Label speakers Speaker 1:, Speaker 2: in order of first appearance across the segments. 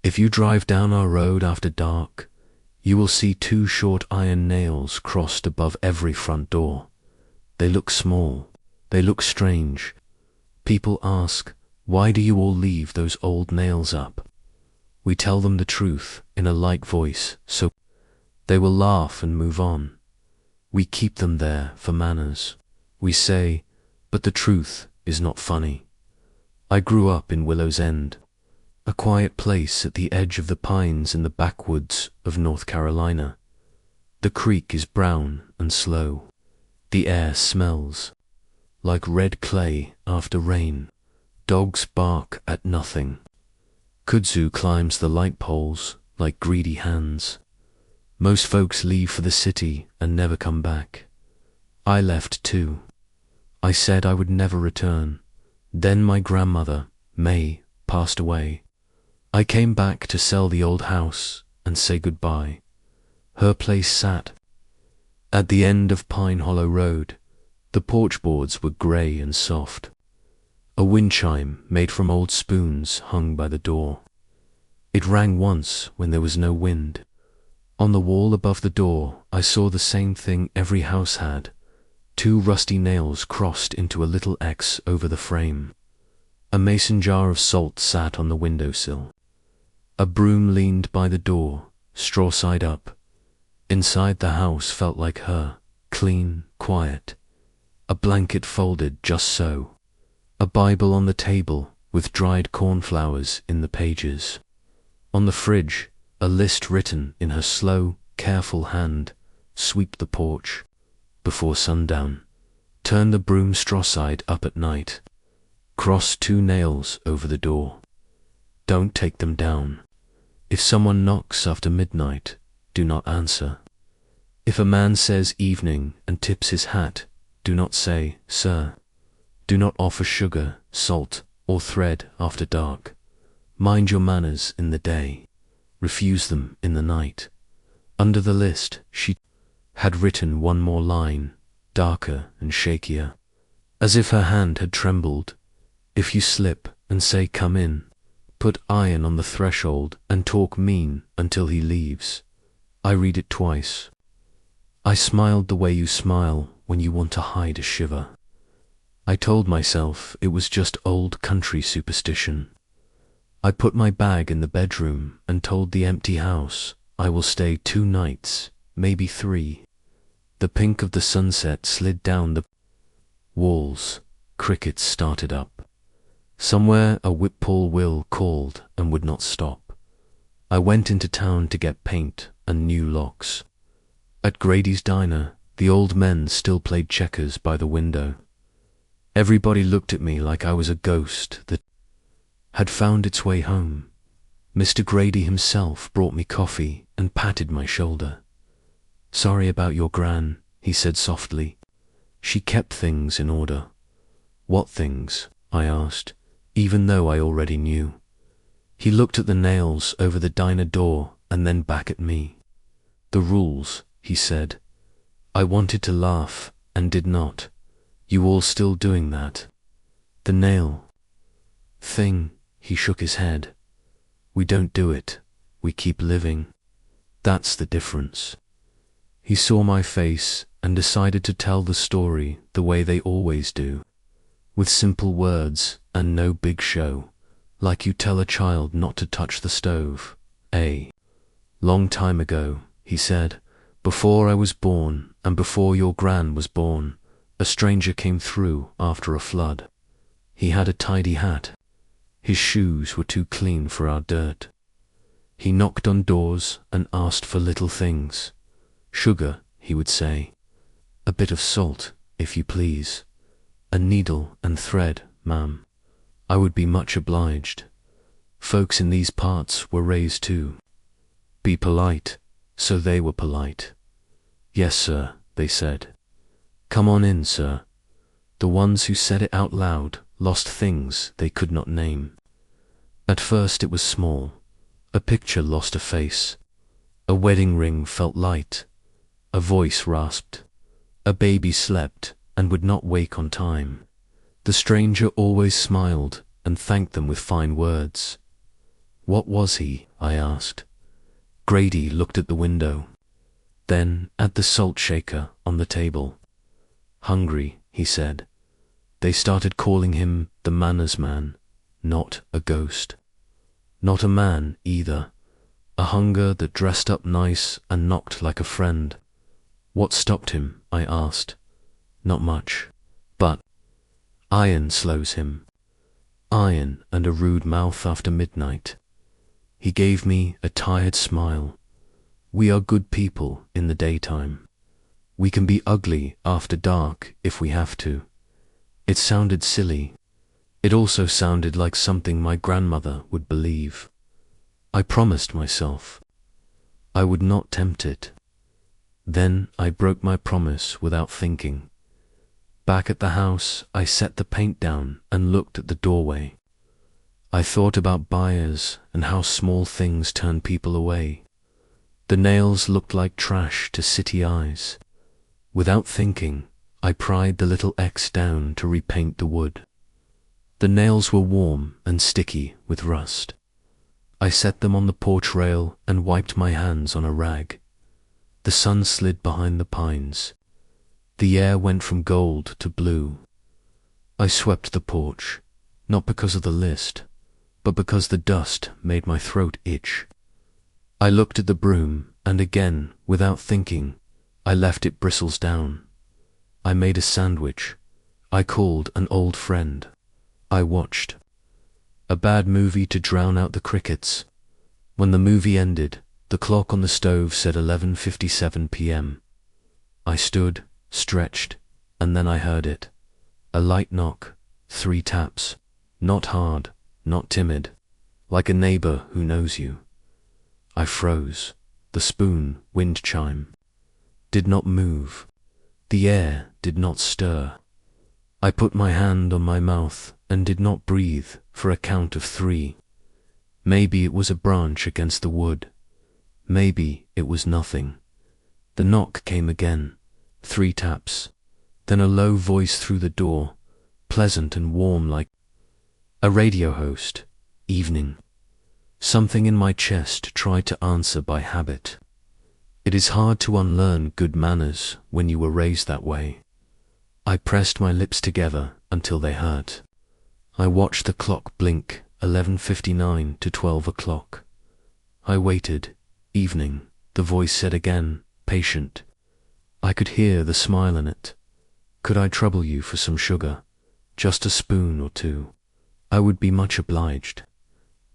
Speaker 1: If you drive down our road after dark, you will see 2 short iron nails crossed above every front door. They look small. They look strange. People ask, why do you all leave those old nails up? We tell them the truth in a light voice, so they will laugh and move on. We keep them there for manners. We say, but the truth is not funny. I grew up in Willow's End, a quiet place at the edge of the pines in the backwoods of North Carolina. The creek is brown and slow. The air smells like red clay after rain. Dogs bark at nothing. Kudzu climbs the light poles like greedy hands. Most folks leave for the city and never come back. I left too. I said I would never return. Then my grandmother, May, passed away. I came back to sell the old house and say goodbye. Her place sat at the end of Pine Hollow Road. The porch boards were grey and soft. A wind chime made from old spoons hung by the door. It rang once when there was no wind. On the wall above the door I saw the same thing every house had. 2 rusty nails crossed into a little X over the frame. A mason jar of salt sat on the windowsill. A broom leaned by the door, straw side up. Inside the house felt like her, clean, quiet. A blanket folded just so. A Bible on the table with dried cornflowers in the pages. On the fridge, a list written in her slow, careful hand. Sweep the porch before sundown. Turn the broom straw side up at night. Cross 2 nails over the door. Don't take them down. If someone knocks after midnight, do not answer. If a man says evening and tips his hat, do not say, sir. Do not offer sugar, salt, or thread after dark. Mind your manners in the day. Refuse them in the night. Under the list, she had written one more line, darker and shakier, as if her hand had trembled. If you slip and say come in, put iron on the threshold and talk mean until he leaves. I read it twice. I smiled the way you smile when you want to hide a shiver. I told myself it was just old country superstition. I put my bag in the bedroom and told the empty house I will stay 2 nights, maybe 3. The pink of the sunset slid down the walls. Crickets started up. Somewhere a whip-poor will called and would not stop. I went into town to get paint and new locks. At Grady's diner, the old men still played checkers by the window. Everybody looked at me like I was a ghost that had found its way home. Mr. Grady himself brought me coffee and patted my shoulder. Sorry about your gran, he said softly. She kept things in order. What things? I asked, even though I already knew. He looked at the nails over the diner door and then back at me. The rules, he said. I wanted to laugh and did not. You all still doing that? The nail thing, he shook his head. We don't do it. We keep living. That's the difference. He saw my face and decided to tell the story the way they always do, with simple words and no big show, like you tell a child not to touch the stove. Long time ago, he said, before I was born and before your gran was born, a stranger came through after a flood. He had a tidy hat. His shoes were too clean for our dirt. He knocked on doors and asked for little things. Sugar, he would say. A bit of salt, if you please. A needle and thread, ma'am. I would be much obliged. Folks in these parts were raised to be polite, so they were polite. Yes, sir, they said. Come on in, sir. The ones who said it out loud lost things they could not name. At first it was small. A picture lost a face. A wedding ring felt light. A voice rasped. A baby slept and would not wake on time. The stranger always smiled and thanked them with fine words. What was he? I asked. Grady looked at the window, then at the salt shaker on the table. Hungry, he said. They started calling him the Manners Man, not a ghost. Not a man, either. A hunger that dressed up nice and knocked like a friend. What stopped him? I asked. Not much. But iron slows him. Iron and a rude mouth after midnight. He gave me a tired smile. We are good people in the daytime. We can be ugly after dark if we have to. It sounded silly. It also sounded like something my grandmother would believe. I promised myself I would not tempt it. Then I broke my promise without thinking. Back at the house, I set the paint down and looked at the doorway. I thought about buyers and how small things turn people away. The nails looked like trash to city eyes. Without thinking, I pried the little X down to repaint the wood. The nails were warm and sticky with rust. I set them on the porch rail and wiped my hands on a rag. The sun slid behind the pines. The air went from gold to blue. I swept the porch, not because of the list, but because the dust made my throat itch. I looked at the broom, and again, without thinking, I left it bristles down. I made a sandwich. I called an old friend. I watched. A bad movie to drown out the crickets. When the movie ended, the clock on the stove said 11:57 p.m. I stood, stretched, and then I heard it. A light knock, 3 taps. Not hard, not timid, like a neighbor who knows you. I froze. The spoon, wind chime, did not move. The air did not stir. I put my hand on my mouth and did not breathe for a count of 3. Maybe it was a branch against the wood. Maybe it was nothing. The knock came again, 3 taps. Then a low voice through the door, pleasant and warm like a radio host. Evening. Something in my chest tried to answer by habit. It is hard to unlearn good manners when you were raised that way. I pressed my lips together until they hurt. I watched the clock blink, 11:59 to 12 o'clock. I waited. Evening, the voice said again, patient. I could hear the smile in it. Could I trouble you for some sugar? Just a spoon or 2. I would be much obliged.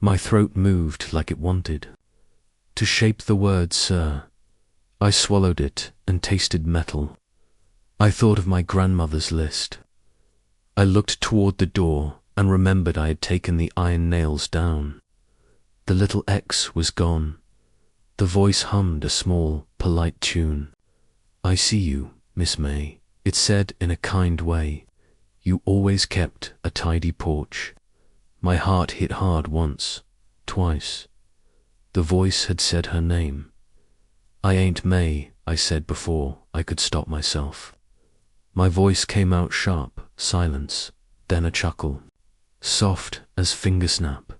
Speaker 1: My throat moved like it wanted to shape the word sir. I swallowed it and tasted metal. I thought of my grandmother's list. I looked toward the door and remembered I had taken the iron nails down. The little X was gone. The voice hummed a small, polite tune. I see you, Miss May, it said in a kind way. You always kept a tidy porch. My heart hit hard once, twice. The voice had said her name. I ain't May, I said before I could stop myself. My voice came out sharp, silence, then a chuckle, soft as finger snap.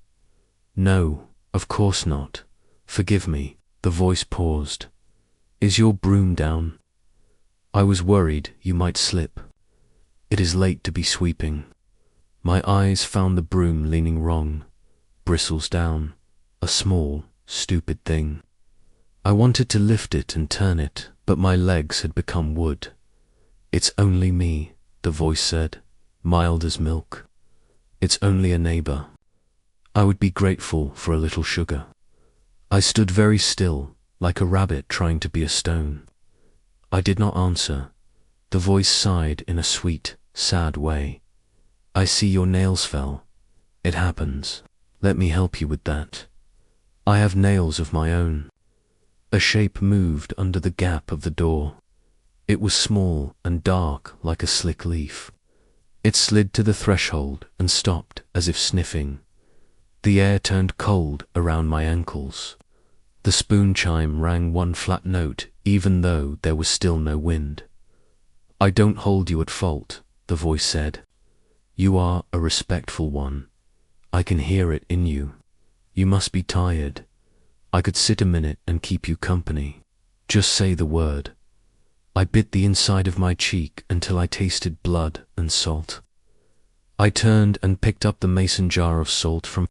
Speaker 1: No, of course not. Forgive me. The voice paused. Is your broom down? I was worried you might slip. It is late to be sweeping. My eyes found the broom leaning wrong, bristles down, a small, stupid thing. I wanted to lift it and turn it, but my legs had become wood. It's only me, the voice said, mild as milk. It's only a neighbor. I would be grateful for a little sugar. I stood very still, like a rabbit trying to be a stone. I did not answer. The voice sighed in a sweet, sad way. I see your nails fell. It happens. Let me help you with that. I have nails of my own. A shape moved under the gap of the door. It was small and dark like a slick leaf. It slid to the threshold and stopped as if sniffing. The air turned cold around my ankles. The spoon chime rang one flat note even though there was still no wind. I don't hold you at fault, the voice said. You are a respectful one. I can hear it in you. You must be tired. I could sit a minute and keep you company. Just say the word. I bit the inside of my cheek until I tasted blood and salt. I turned and picked up the mason jar of salt from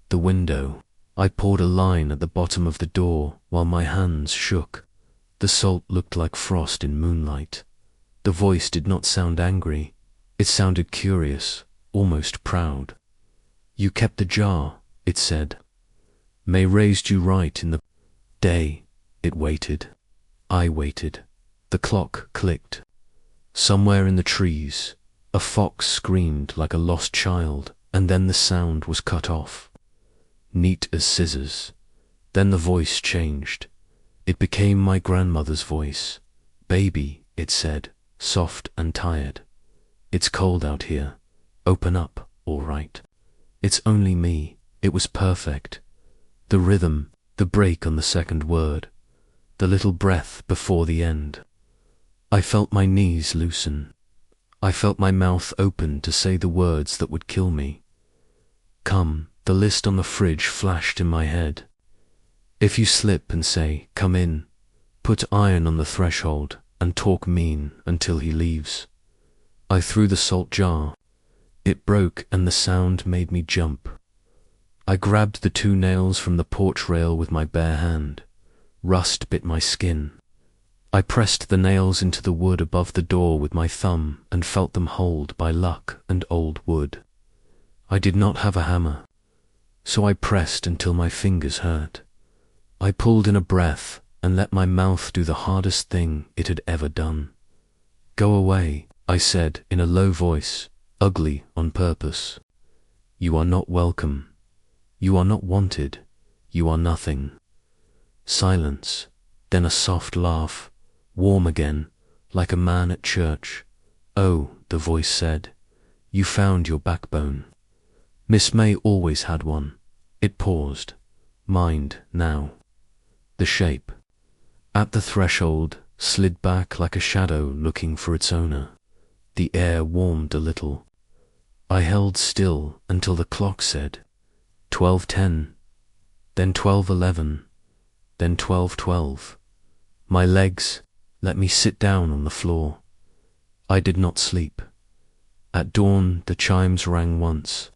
Speaker 1: the window. I poured a line at the bottom of the door while my hands shook. The salt looked like frost in moonlight. The voice did not sound angry. It sounded curious, almost proud. You kept the jar, it said. May raised you right in the day. It waited. I waited. The clock clicked. Somewhere in the trees, a fox screamed like a lost child, and then the sound was cut off. Neat as scissors. Then the voice changed. It became my grandmother's voice. Baby, it said, soft and tired. It's cold out here. Open up, all right. It's only me. It was perfect. The rhythm, the break on the second word, the little breath before the end. I felt my knees loosen. I felt my mouth open to say the words that would kill me. Come, the list on the fridge flashed in my head. If you slip and say, come in, put iron on the threshold and talk mean until he leaves. I threw the salt jar. It broke and the sound made me jump. I grabbed the 2 nails from the porch rail with my bare hand. Rust bit my skin. I pressed the nails into the wood above the door with my thumb and felt them hold by luck and old wood. I did not have a hammer, so I pressed until my fingers hurt. I pulled in a breath and let my mouth do the hardest thing it had ever done. Go away, I said in a low voice, ugly on purpose. You are not welcome. You are not wanted. You are nothing. Silence, then a soft laugh, warm again, like a man at church. Oh, the voice said, you found your backbone. Miss May always had one. It paused. Mind now. The shape. At the threshold, slid back like a shadow looking for its owner. The air warmed a little. I held still until the clock said 12:10, then 12:11, then 12:12. My legs let me sit down on the floor. I did not sleep. At dawn the chimes rang once.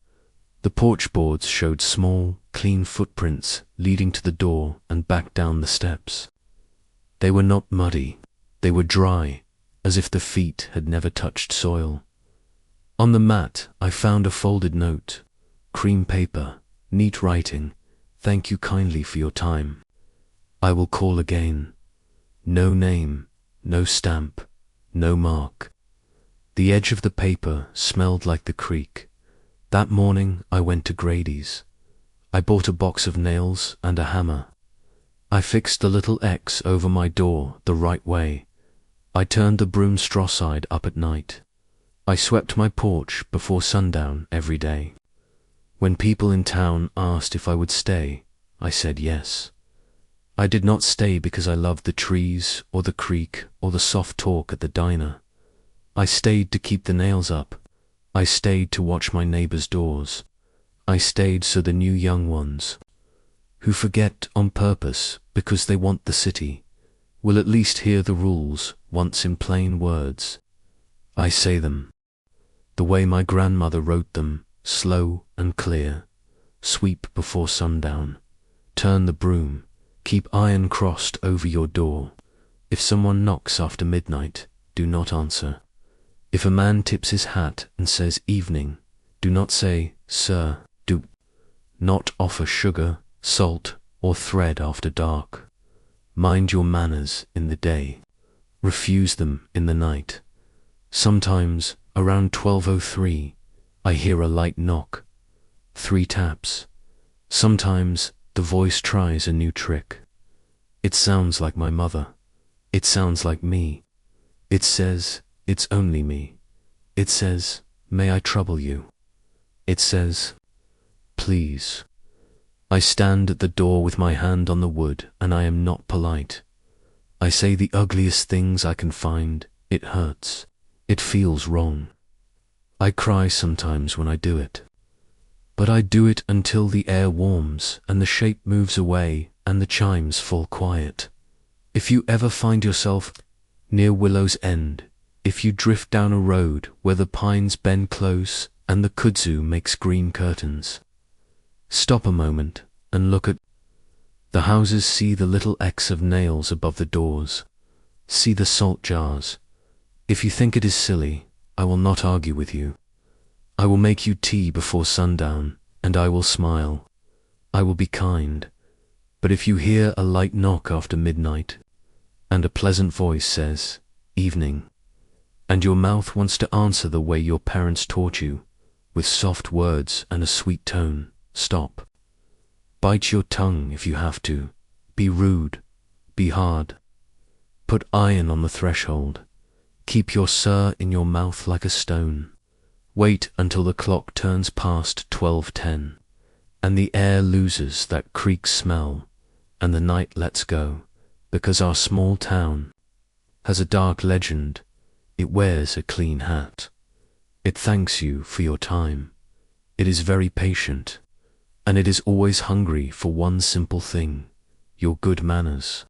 Speaker 1: The porch boards showed small, clean footprints leading to the door and back down the steps. They were not muddy. They were dry, as if the feet had never touched soil. On the mat I found a folded note, cream paper, neat writing, thank you kindly for your time. I will call again. No name, no stamp, no mark. The edge of the paper smelled like the creek. That morning I went to Grady's. I bought a box of nails and a hammer. I fixed the little X over my door the right way. I turned the broom straw side up at night. I swept my porch before sundown every day. When people in town asked if I would stay, I said yes. I did not stay because I loved the trees or the creek or the soft talk at the diner. I stayed to keep the nails up. I stayed to watch my neighbors' doors. I stayed so the new young ones, who forget on purpose because they want the city, will at least hear the rules once in plain words. I say them, the way my grandmother wrote them, slow and clear. Sweep before sundown. Turn the broom. Keep iron crossed over your door. If someone knocks after midnight, do not answer. If a man tips his hat and says evening, do not say, sir. Do not offer sugar, salt, or thread after dark. Mind your manners in the day. Refuse them in the night. Sometimes, around 12:03, I hear a light knock. 3 taps. Sometimes the voice tries a new trick. It sounds like my mother. It sounds like me. It says, it's only me. It says, may I trouble you? It says, please. I stand at the door with my hand on the wood, and I am not polite. I say the ugliest things I can find. It hurts. It feels wrong. I cry sometimes when I do it. But I do it until the air warms and the shape moves away and the chimes fall quiet. If you ever find yourself near Willow's End, if you drift down a road where the pines bend close and the kudzu makes green curtains, stop a moment and look at the houses. See the little X of nails above the doors. See the salt jars. If you think it is silly, I will not argue with you. I will make you tea before sundown, and I will smile. I will be kind. But if you hear a light knock after midnight, and a pleasant voice says, "Evening," and your mouth wants to answer the way your parents taught you, with soft words and a sweet tone, stop. Bite your tongue if you have to. Be rude. Be hard. Put iron on the threshold. Keep your sir in your mouth like a stone. Wait until the clock turns past 12:10, and the air loses that creek smell, and the night lets go, because our small town has a dark legend. It wears a clean hat. It thanks you for your time. It is very patient, and it is always hungry for one simple thing, your good manners.